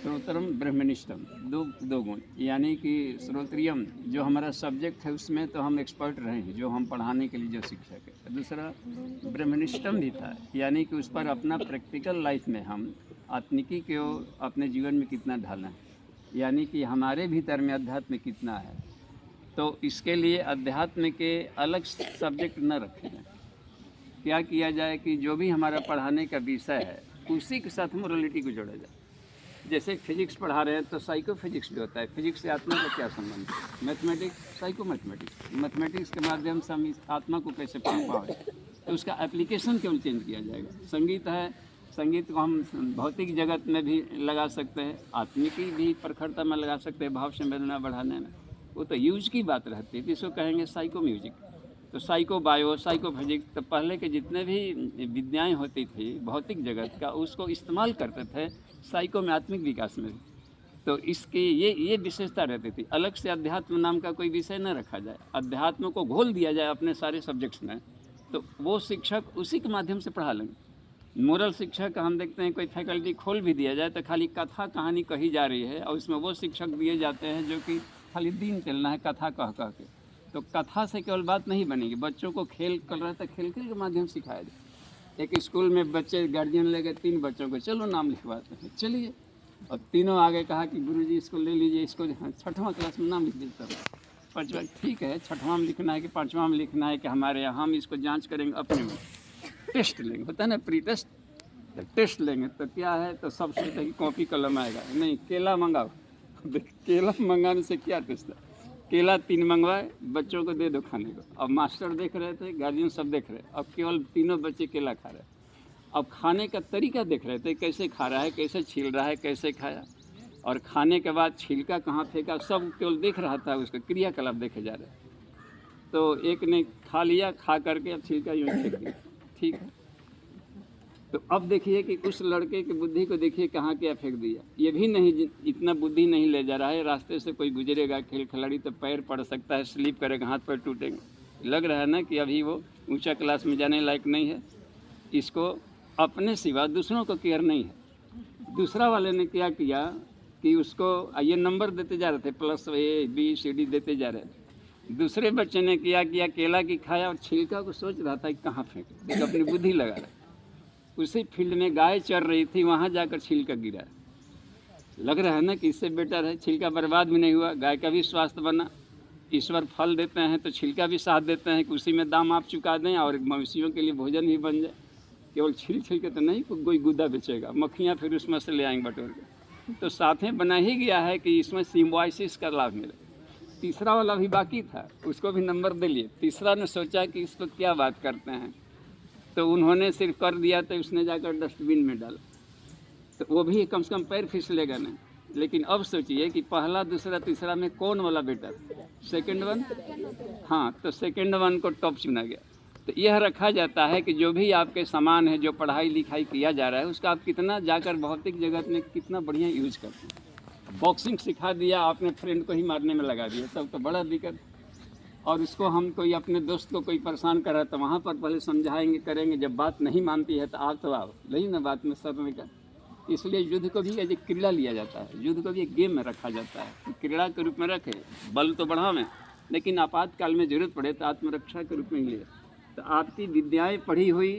श्रोत्रम ब्रह्मनिष्ठम, दो गुण, यानी कि श्रोत्रियम जो हमारा सब्जेक्ट है उसमें तो हम एक्सपर्ट रहे हैं, जो हम पढ़ाने के लिए जो शिक्षक है। दूसरा ब्रह्मनिष्ठम भी था, यानी कि उस पर अपना प्रैक्टिकल लाइफ में हम आत्मिकी को अपने जीवन में कितना ढालें, यानी कि हमारे भीतर में अध्यात्म कितना है। तो इसके लिए अध्यात्म के अलग सब्जेक्ट न रखे जाएँ। क्या किया जाए कि जो भी हमारा पढ़ाने का विषय है उसी के साथ मोरालिटी को जोड़ा जाए। जैसे फिजिक्स पढ़ा रहे हैं तो साइको फिजिक्स भी होता है, फिजिक्स से आत्मा का क्या संबंध है। मैथमेटिक्स साइको मैथमेटिक्स, मैथमेटिक्स के माध्यम से हम इस आत्मा को कैसे पढ़ पाए, तो उसका एप्लीकेशन केवल चेंज किया जाएगा। संगीत है, संगीत को हम भौतिक जगत में भी लगा सकते हैं, आत्मिकी भी प्रखरता में लगा सकते हैं, भाव संवेदना बढ़ाने में। वो तो यूज की बात रहती है, तो इसको कहेंगे साइको म्यूजिक। तो साइको बायो, साइको फिजिक्स, तो पहले के जितने भी विद्याएं होती थी भौतिक जगत का, उसको इस्तेमाल करते थे साइको में, आत्मिक विकास में। तो इसकी ये विशेषता रहती थी। अलग से अध्यात्म नाम का कोई विषय न रखा जाए, अध्यात्म को घोल दिया जाए अपने सारे सब्जेक्ट्स में, तो वो शिक्षक उसी के माध्यम से पढ़ा लेंगे। मोरल शिक्षक हम देखते हैं, कोई फैकल्टी खोल भी दिया जाए तो खाली कथा कहानी कही जा रही है, और उसमें वो शिक्षक दिए जाते हैं जो कि खाली दिन चलना है कथा कह कह के। तो कथा से केवल बात नहीं बनेगी, बच्चों को खेल कर रहे तो खेल के माध्यम से सिखाया जाए। एक स्कूल में बच्चे गार्जियन ले गए 3 बच्चों को, चलो नाम लिखवाते हैं, चलिए। और तीनों आगे कहा कि गुरुजी इसको ले लीजिए, इसको 6वां क्लास में नाम लिख देता है। 5वां ठीक है, 6वां में लिखना है कि 5वां में लिखना है कि हमारे यहाँ हम इसको जाँच करेंगे, अपने में टेस्ट लेंगे, होता है ना प्री टेस्ट। तो टेस्ट लेंगे तो क्या है, तो सब सोचते कि कॉपी कलम आएगा, नहीं केला मंगाओ। केला मंगाने से क्या टेस्ट है, केला 3 मंगवाए, बच्चों को दे दो खाने को। अब मास्टर देख रहे थे, गार्जियन सब देख रहे, अब केवल तीनों बच्चे केला खा रहे। अब खाने का तरीका देख रहे थे, कैसे खा रहा है, कैसे छील रहा है, कैसे खाया, और खाने के बाद छिलका कहाँ फेंका, सब केवल देख रहा था, उसका क्रियाकलाप देखे जा रहे। तो एक ने खा लिया, खा करके अब छिलका यूँ फेंक दिया, ठीक है। तो अब देखिए कि उस लड़के की बुद्धि को देखिए कहाँ क्या फेंक दिया। ये भी नहीं, इतना बुद्धि नहीं ले जा रहा है, रास्ते से कोई गुजरेगा खेल खिलाड़ी तो पैर पड़ सकता है, स्लिप करेगा, हाथ पैर टूटेंगे। लग रहा है ना कि अभी वो ऊंचा क्लास में जाने लायक नहीं है, इसको अपने सिवा दूसरों को केयर नहीं है। दूसरा वाले ने क्या किया कि उसको ये नंबर देते जा रहे थे, plus A B C D देते जा रहे थे। दूसरे बच्चे ने क्या किया, केला की खाया और छिलका को सोच रहा था कि कहाँ फेंके, अपनी बुद्धि लगा रहा। उसी फील्ड में गाय चर रही थी, वहाँ जाकर छिलका गिरा। लग रहा है ना कि इससे बेटर है, छिलका बर्बाद भी नहीं हुआ, गाय का भी स्वास्थ्य बना। ईश्वर फल देते हैं तो छिलका भी साथ देते हैं कि उसी में दाम आप चुका दें और मवेशियों के लिए भोजन भी बन जाए। केवल छिल के तो नहीं कोई गुदा बेचेगा, मक्खियाँ फिर उसमें से ले आएंगे बटोर के। तो साथ में बना ही गया है कि इसमें सिम्बायोसिस का लाभ मिले। तीसरा वाला भी बाकी था, उसको भी नंबर दे लिए। तीसरा ने सोचा कि इसको क्या बात करते हैं, तो उन्होंने सिर्फ कर दिया, तो उसने जाकर डस्टबिन में डाला। तो वो भी कम से कम पैर फिसलेगा नहीं। लेकिन अब सोचिए कि पहला दूसरा तीसरा में कौन वाला बेटर, सेकंड वन। हाँ, तो सेकंड वन को टॉप चुना गया। तो यह रखा जाता है कि जो भी आपके सामान है, जो पढ़ाई लिखाई किया जा रहा है, उसका आप कितना जाकर भौतिक जगत में कितना बढ़िया यूज करते हैं। बॉक्सिंग सिखा दिया, आपने फ्रेंड को ही मारने में लगा दिया, तब तो बड़ा दिक्कत। और इसको हम कोई अपने दोस्त को कोई परेशान कर रहा है तो वहाँ पर पहले समझाएंगे करेंगे, जब बात नहीं मानती है तो आप तो आओ नहीं ना बात में सरने का। इसलिए युद्ध को भी एज ए क्रीड़ा लिया जाता है, युद्ध को भी एक गेम में रखा जाता है, क्रीड़ा के रूप में रखे, बल तो बढ़ावें लेकिन आपातकाल में ज़रूरत पड़े तो आत्मरक्षा के रूप में ही लिए। तो आपकी विद्याएँ पढ़ी हुई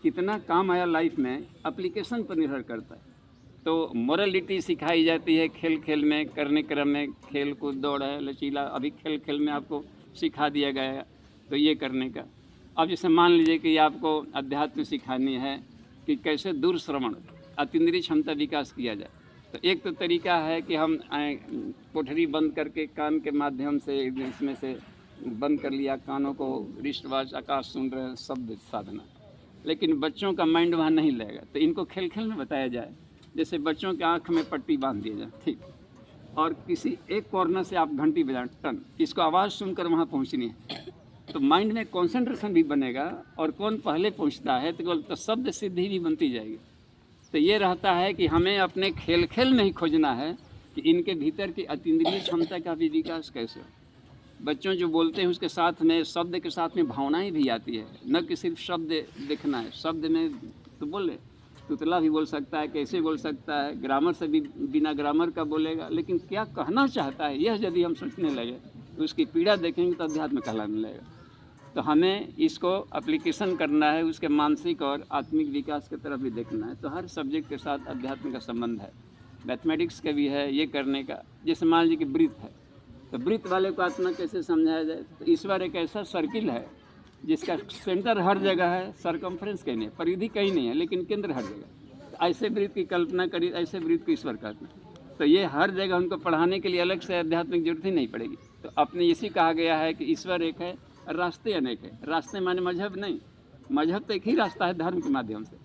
कितना काम आया लाइफ में, एप्लीकेशन पर निर्भर करता है। तो मोरलिटी सिखाई जाती है खेल खेल में, करने क्रम में, खेल कूद दौड़ है लचीला, अभी खेल खेल में आपको सिखा दिया गया है तो ये करने का। अब जैसे मान लीजिए कि आपको अध्यात्म सिखानी है कि कैसे दूर श्रवण अतीन्द्रिय क्षमता विकास किया जाए, तो एक तो तरीका है कि हम कोठरी बंद करके कान के माध्यम से इसमें से बंद कर लिया, कानों को रिस्ट वॉच, आकाश सुन रहे हैं, शब्द साधना। लेकिन बच्चों का माइंड वहाँ नहीं लगेगा, तो इनको खेल खेल में बताया जाए। जैसे बच्चों के आँख में पट्टी बांध दिया जाए, ठीक, और किसी एक कॉर्नर से आप घंटी बजाएं, टन, इसको आवाज़ सुनकर वहाँ पहुँचनी है, तो माइंड में कंसंट्रेशन भी बनेगा। और कौन पहले पहुँचता है तो शब्द सिद्धि भी बनती जाएगी। तो ये रहता है कि हमें अपने खेल खेल में ही खोजना है कि इनके भीतर की अतीन्द्रिय क्षमता का भी विकास कैसे हो। बच्चों जो बोलते हैं उसके साथ में, शब्द के साथ में भावनाएँ भी आती है, न कि सिर्फ शब्द देखना है, शब्द में तो बोले तुतला भी बोल सकता है, कैसे बोल सकता है, ग्रामर से भी बिना ग्रामर का बोलेगा, लेकिन क्या कहना चाहता है यह यदि हम सोचने लगे तो उसकी पीड़ा देखेंगे तो अध्यात्म कहलाने लगेगा। तो हमें इसको एप्लीकेशन करना है, उसके मानसिक और आत्मिक विकास की तरफ भी देखना है। तो हर सब्जेक्ट के साथ अध्यात्म का संबंध है, मैथमेटिक्स का भी है ये करने का। जैसे मान लीजिए कि वृत्त है, तो वृत्त वाले को आत्मा कैसे समझाया जाए? तो ईश्वर एक ऐसा सर्किल है जिसका सेंटर हर जगह है, सरकमफ्रेंस कहीं नहीं, परिधि कहीं नहीं है, लेकिन केंद्र हर जगह। तो ऐसे वृत्त की कल्पना करिए, ऐसे वृत्त को ईश्वर कहते हैं। तो ये हर जगह उनको पढ़ाने के लिए अलग से आध्यात्मिक जरूरत ही नहीं पड़ेगी। तो अपने इसी कहा गया है कि ईश्वर एक है, रास्ते अनेक है। रास्ते माने मजहब नहीं, मजहब तो एक ही रास्ता है धर्म के माध्यम से,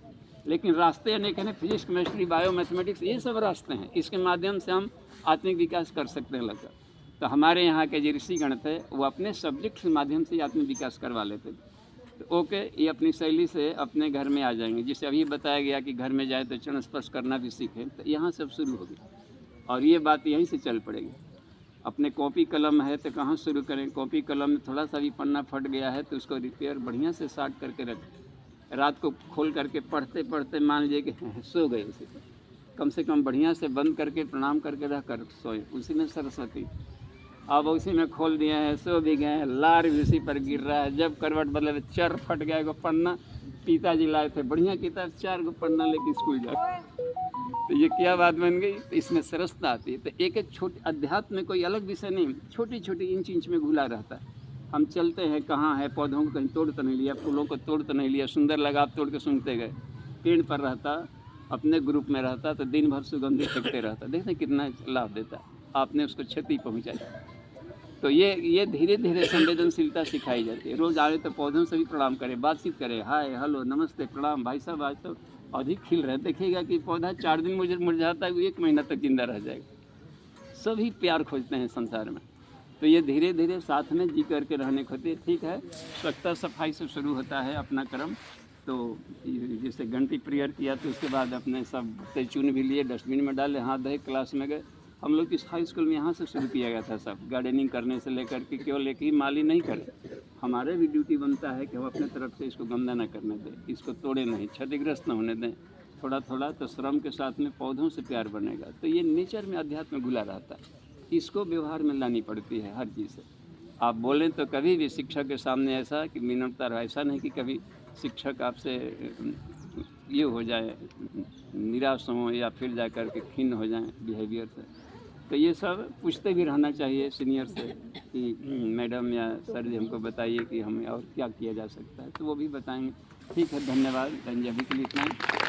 लेकिन रास्ते अनेक है ना, फिजिक्स, केमिस्ट्री, बायो, मैथमेटिक्स, ये सब रास्ते हैं। इसके माध्यम से हम आत्मिक विकास कर सकते हैं लगकर। तो हमारे यहाँ के जो ऋषिगण थे वो अपने सब्जेक्ट के माध्यम से आत्मिक विकास करवा लेते थे। तो ओके, ये अपनी शैली से अपने घर में आ जाएंगे। जिसे अभी बताया गया कि घर में जाए तो चरण स्पर्श करना भी सीखें, तो यहाँ सब शुरू होगी और ये बात यहीं से चल पड़ेगी। अपने कॉपी कलम है तो कहाँ शुरू करें? कॉपी कलम में थोड़ा सा भी पन्ना फट गया है तो उसको रिपेयर बढ़िया से साट करके रखें। रात को खोल करके पढ़ते पढ़ते मान लीजिए कि सो गए, उसी कम से कम बढ़िया से बंद करके प्रणाम करके रह कर सोए। उसी में सरस्वती, अब उसी में खोल दिए हैं, सो भी गए हैं, लार भी उसी पर गिर रहा है। जब करवट बदले चर फट गया एगो पन्ना, पिताजी लाए थे बढ़िया किताब, 4 गो पन्ना लेके स्कूल जाए। तो ये क्या बात बन गई? तो इसमें सरसता आती है। तो एक एक छोटी अध्यात्म में कोई अलग विषय नहीं, छोटी छोटी इंच इंच में घुला रहता है। हम चलते हैं, कहाँ है, पौधों को कहीं तोड़ तो नहीं लिया, फूलों को तोड़ तो नहीं लिया, सुंदर लगा आप तोड़ के सूंघते गए। पेड़ पर रहता, अपने ग्रुप में रहता तो दिन भर सुगंधित फेंकते रहता, देखते कितना लाभ देता, आपने उसको क्षति पहुँचाई। तो ये धीरे धीरे संवेदनशीलता सिखाई जाती है। रोज़ आए तो पौधों से भी प्रणाम करें, बातचीत करें, हाय हेलो नमस्ते प्रणाम भाई साहब, आज तो अधिक खिल रहे। देखिएगा कि पौधा 4 दिन मुरझाता है, वो 1 महीना तक जिंदा रह जाएगा। सभी प्यार खोजते हैं संसार में। तो ये धीरे धीरे साथ में जी करके रहने को होते। ठीक है, स्वच्छता सफाई से शुरू होता है अपना कर्म। तो जैसे घंटी प्रेयर किया तो उसके बाद अपने सब चुन भी लिए, डस्टबिन में डाले, हाथ धोए, क्लास में गए। हम लोग इस हाई स्कूल में यहाँ से शुरू किया गया था सब, गार्डनिंग करने से लेकर के केवल एक ही माली नहीं करे। हमारे भी ड्यूटी बनता है कि हम अपने तरफ से इसको गंदा न करने दें, इसको तोड़े नहीं, क्षतिग्रस्त न होने दें। थोड़ा थोड़ा तो श्रम के साथ में पौधों से प्यार बनेगा। तो ये नेचर में अध्यात्म में घुला रहता है, इसको व्यवहार में लानी पड़ती है हर चीज़ से। आप बोलें तो कभी भी शिक्षक के सामने ऐसा कि विनम्रता रहे, ऐसा नहीं कि कभी शिक्षक आपसे ये हो जाए, निराश हो या फिर जा कर के खिन्न हो जाए बिहेवियर से। तो ये सब पूछते भी रहना चाहिए सीनियर से कि मैडम या सर जी हमको बताइए कि हमें और क्या किया जा सकता है, तो वो भी बताएंगे। ठीक है, धन्यवाद। अभी के लिए इतना ही।